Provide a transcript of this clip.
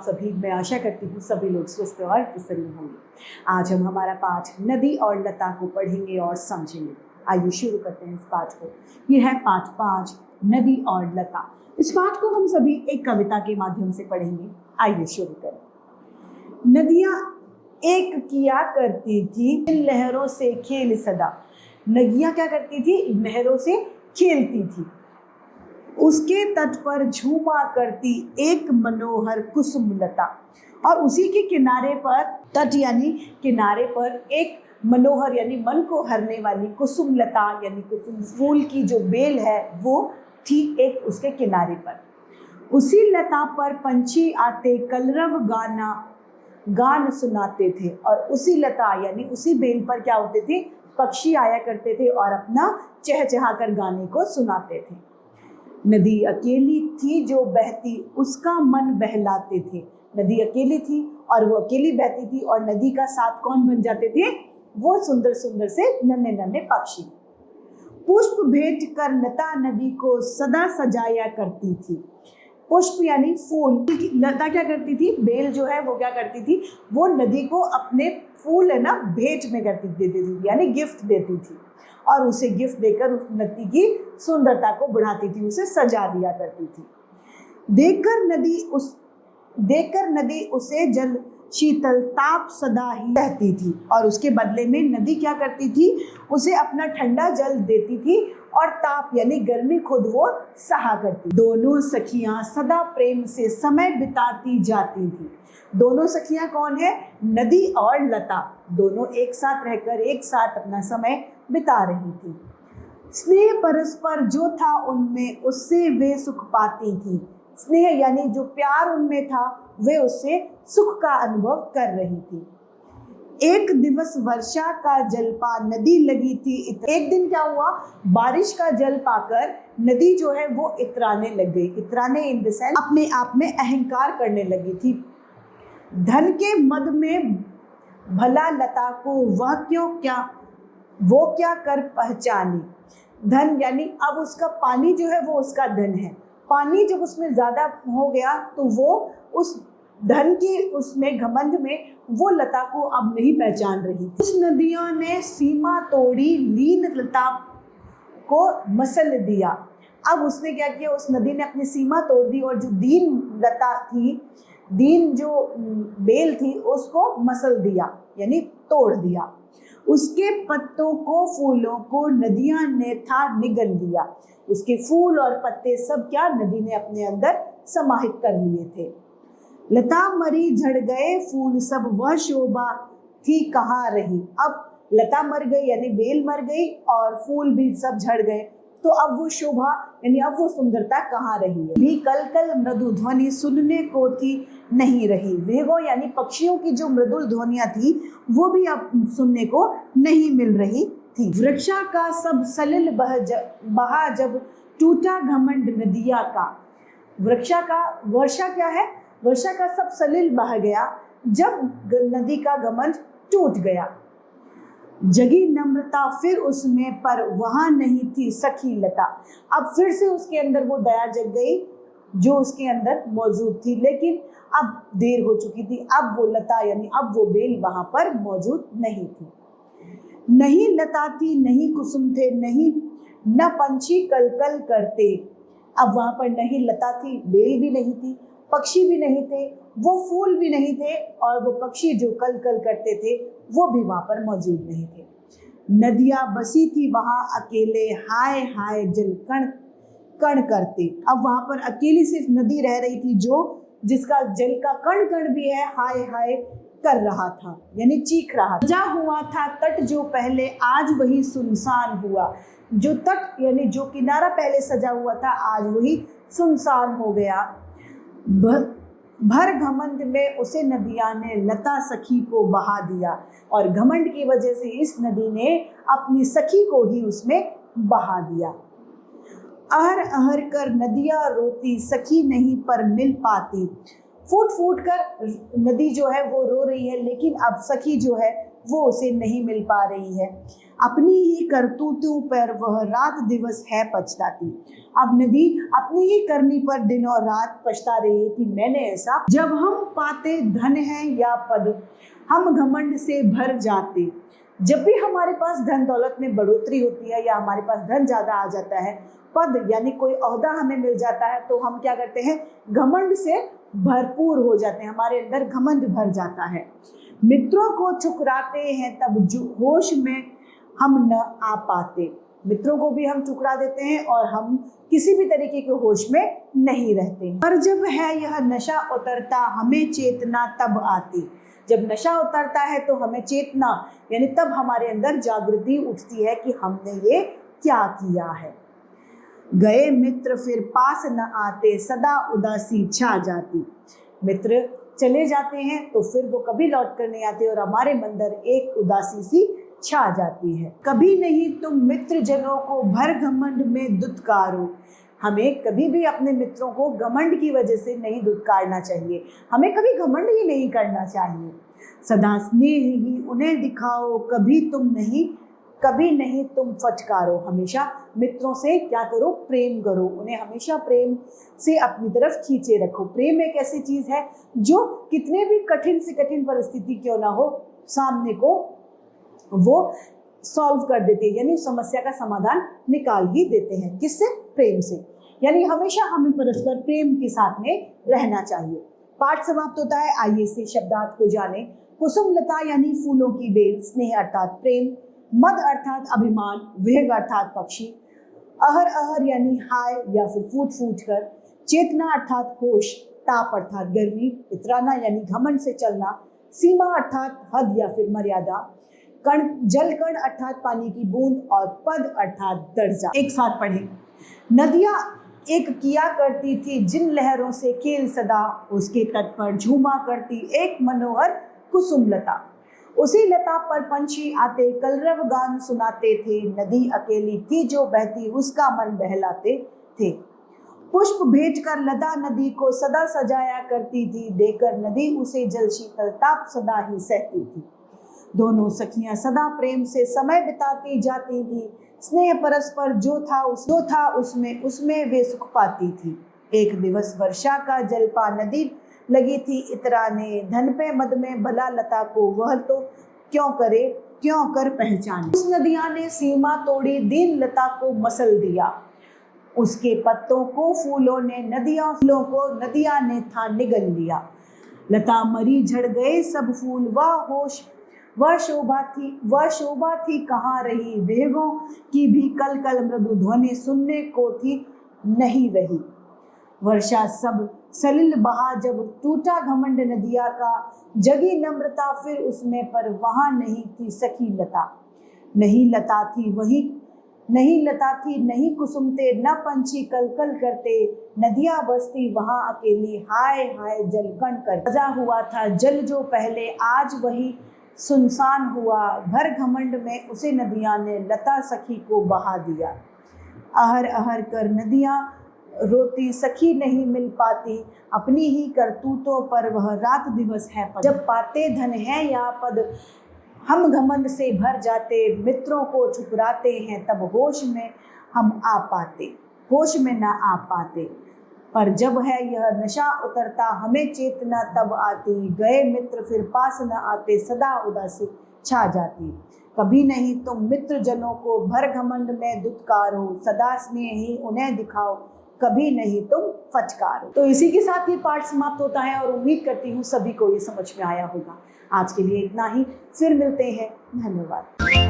आप सभी, मैं आशा करती हूँ सभी लोग स्वस्थ और प्रसन्न होंगे। आज हम हमारा पाठ नदी और लता को पढ़ेंगे और समझेंगे। आइए शुरू करते हैं इस पाठ को। ये है पाठ 5, नदी और लता। इस पाठ को हम सभी एक कविता के माध्यम से पढ़ेंगे। आइए शुरू करें। नदियाँ एक किया करती थी इन लहरों से खेल सदा। नदियाँ क्या करती थी? लहरों से खेलती थी। उसके तट पर झूमा करती एक मनोहर कुसुम लता। और उसी के किनारे पर, तट यानी किनारे पर, एक मनोहर यानी मन को हरने वाली कुसुम लता यानी कुसुम फूल की जो बेल है वो थी एक उसके किनारे पर। उसी लता पर पंछी आते कलरव गान सुनाते थे। और उसी लता यानी उसी बेल पर क्या होते थे? पक्षी आया करते थे और अपना चहचहा कर गाने को सुनाते थे। नदी अकेली थी जो बहती उसका मन बहलाते थे। नदी अकेली थी और वो अकेली बहती थी और नदी का साथ कौन बन जाते थे? वो सुंदर सुंदर से नन्हे नन्हे पक्षी। पुष्प भेंट कर लता नदी को सदा सजाया करती थी। पुष्प यानी फूल। लता क्या करती थी? बेल जो है वो क्या करती थी? वो नदी को अपने फूल है ना भेंट में देती थी, यानी गिफ्ट देती थी। और उसे गिफ्ट देकर उस नदी की सुंदरता को बढ़ाती थी, उसे सजा दिया करती थी। देकर नदी उसे जल शीतल ताप सदा ही रहती थी। और उसके बदले में नदी क्या करती थी? उसे अपना ठंडा जल देती थी और ताप यानी गर्मी खुद वो सहा करती। दोनों सखियां सदा प्रेम से समय बिताती जाती थी। दोनों सखियां कौन है? नदी और लता। दोनों एक साथ रहकर एक साथ अपना समय बिता रही थी। स्नेह परस्पर जो था उनमें उससे वे सुख पाती थी। स्नेह यानी जो प्यार उनमें था वे उससे सुख का अनुभव कर रही थी। एक दिवस वर्षा का जल पा नदी लगी थी। एक दिन क्या हुआ? बारिश का जल पाकर नदी जो है वो इतराने लग गई। इतराने इन द सेंस अपने आप में अहंकार करने लगी थी। धन के मद में भला लता को वो क्या कर पहचानी। धन यानी अब उसका पानी जो है वो उसका धन है। पानी जब उसमें ज्यादा हो गया तो वो उस धन की उसमें घमंड में वो लता को अब नहीं पहचान रही थी। उस नदियों ने सीमा तोड़ी लीन लता को मसल दिया। अब उसने क्या किया? उस नदी ने अपनी सीमा तोड़ दी और जो दीन लता थी, दीन जो बेल थी, उसको मसल दिया यानी तोड़ दिया। उसके पत्तों को फूलों को नदियां ने था निगल लिया। उसके फूल और पत्ते सब क्या नदी ने अपने अंदर समाहित कर लिए थे। लता मरी झड़ गए फूल सब वह शोभा थी कहाँ रही। अब लता मर गई यानी बेल मर गई और फूल भी सब झड़ गए, तो अब वो शोभा यानी अब वो सुंदरता कहाँ रही है। भी कल कल मृदु ध्वनि सुनने को थी नहीं रही। वेगो यानी पक्षियों की जो मृदुल ध्वनियां थी वो भी अब सुनने को नहीं मिल रही थी। वृक्षा का सब सलिल बहा जब टूटा घमंड नदिया का। वर्षा क्या है? वर्षा का सब सलिल बह गया जब नदी का घमंड टूट गया। जगी नम्रता फिर उसमें पर वहां नहीं थी सखी लता। अब फिर से उसके अंदर वो दया जग गई जो उसके अंदर मौजूद थी, लेकिन अब देर हो चुकी थी। अब वो लता यानी अब वो बेल वहां पर मौजूद नहीं थी। नहीं लता थी, नहीं कुसुम थे, नहीं न पंछी कलकल करते। अब वहां पर नहीं लता थी, बेल भी नहीं थी, पक्षी भी नहीं थे, वो फूल भी नहीं थे और वो पक्षी जो कल कल करते थे वो भी वहां पर मौजूद नहीं थे। नदियां बसी थी वहां अकेले हाय हाय जल कण कण करते। अब वहां पर अकेली सिर्फ नदी रह रही थी जो जिसका जल का कण कण भी है हाय हाय कर रहा था यानी चीख रहा था। सजा हुआ था तट जो पहले आज वही सुनसान हुआ। जो तट यानी जो किनारा पहले सजा हुआ था आज वही सुनसान हो गया। भर घमंड में उसे नदियां ने लता सखी को बहा दिया। और घमंड की वजह से इस नदी ने अपनी सखी को ही उसमें बहा दिया। अहर अहर कर नदियां रोती सखी नहीं पर मिल पाती। फूट फूट कर नदी जो है वो रो रही है, लेकिन अब सखी जो है वो उसे नहीं मिल पा रही है। अपनी ही करतूतों पर वह रात दिवस है पछताती। अब नदी अपनी ही करनी पर दिन और रात पछता रही है कि मैंने ऐसा। जब हम पाते धन है या पद, हम घमंड से भर जाते। जब भी हमारे पास धन दौलत में बढ़ोतरी होती है या हमारे पास धन ज़्यादा आ जाता है, पद यानी कोई ओहदा हमें मिल जाता है, तो हम क्या करते हैं, घमंड से भरपूर हो जाते हैं, हमारे अंदर घमंड भर जाता है। मित्रों को ठुकराते हैं तब जो होश में हम न आ पाते। मित्रों को भी हम ठुकरा देते हैं और हम किसी भी तरीके के होश में नहीं रहते। पर जब है यह नशा उतरता हमें चेतना तब आती। जब नशा उतरता है तो हमें चेतना यानी तब हमारे अंदर जागृति उठती है कि हमने ये क्या किया है। गए मित्र फिर पास न आते, सदा उदासी छा जाती। मित्र चले जाते हैं तो फिर वो कभी लौट कर नहीं आते और हमारे अंदर एक उदासी सी छा जाती है। कभी नहीं तुम मित्र जनों को भर घमंड में दुत्कारो। हमें कभी भी अपने मित्रों को घमंड की वजह से नहीं दुत्कारना चाहिए, हमें कभी घमंड ही नहीं करना चाहिए। सदा स्नेह ही उन्हें दिखाओ, कभी नहीं तुम फटकारो। हमेशा मित्रों से क्या करो, प्रेम करो, उन्हें हमेशा प्रेम से अपनी तरफ खींचे रखो। प्रेम एक ऐसी चीज़ है जो कितने भी कठिन से कठिन परिस्थिति क्यों ना हो, सामने को वो सॉल्व कर देते हैं, यानी समस्या का समाधान निकाल ही देते हैं। किससे? प्रेम से। यानी हमेशा हमें परस्पर प्रेम के साथ में रहना चाहिए। पाठ समाप्त होता है। आइए से शब्दार्थ को जाने। कुसुम लता यानी फूलों की बेल, स्नेह अर्थात प्रेम, मद अर्थात अभिमान, वेग अर्थात पक्षी, अहर अहर यानी हाय या फिर फूट फूट कर, चेतना अर्थात होश, ताप अर्थात गर्मी, इतराना यानी घमंड से चलना, सीमा अर्थात हद या फिर मर्यादा, कण जल कण अर्थात पानी की बूंद और पद अर्थात दर्जा। एक साथ पढ़ें। नदियां एक किया करती थी जिन लहरों से खेल सदा, उसके तट पर झूमा करती एक मनोहर कुसुम लता। उसी लता पर पंछी आते कलरव गान सुनाते थे, नदी अकेली थी जो बहती उसका मन बहलाते थे। पुष्प भेज कर लता नदी को सदा सजाया करती थी, देकर नदी उसे जल शीतल ताप सदा ही सहती थी। दोनों सखियां सदा प्रेम से समय बिताती जाती थी, स्नेह परस्पर जो था उसमें वे सुख पाती थी। एक दिवस वर्षा का जलपा नदी लगी थी इतराने, धन पे मद में भला लता को वह तो क्यों कर पहचाने। उस नदिया ने सीमा तोड़ी दीन लता को मसल दिया, उसके पत्तों को फूलों नदिया ने था निगल लिया। लता मरी झड़ गए सब फूल, वह शोभा थी कहाँ रही, वेगों की भी कल कल मृदु ध्वनि सुनने को थी नहीं रही। वर्षा सब सलिल बहा जब टूटा घमंड नदिया का, जगी नम्रता फिर उसमें पर वहाँ नहीं थी सखी लता। नहीं लता थी नहीं कुसुमते, न पंछी कल कल करते, नदिया बसती वहाँ अकेली, हाय हाय जल कण कर। सजा हुआ था जल जो पहले, आज वही सुनसान हुआ, भर घमंड में उसे नदिया ने लता सखी को बहा दिया। अहर अहर कर नदियाँ रोती सखी नहीं मिल पाती, अपनी ही करतूतों पर वह रात दिवस है पद। जब पाते धन है या पद, हम घमंड से भर जाते, मित्रों को ठुकराते हैं तब होश में न आ पाते। पर जब है यह नशा उतरता हमें चेतना तब आती, गए मित्र फिर पास न आते, सदा उदासी छा जाती। कभी नहीं तुम मित्र जनों को भर घमंड में दुत्कारो, सदा स्नेह ही उन्हें दिखाओ, कभी नहीं तुम फटकारो। तो इसी के साथ ये पाठ समाप्त होता है और उम्मीद करती हूँ सभी को ये समझ में आया होगा। आज के लिए इतना ही, फिर मिलते हैं। धन्यवाद।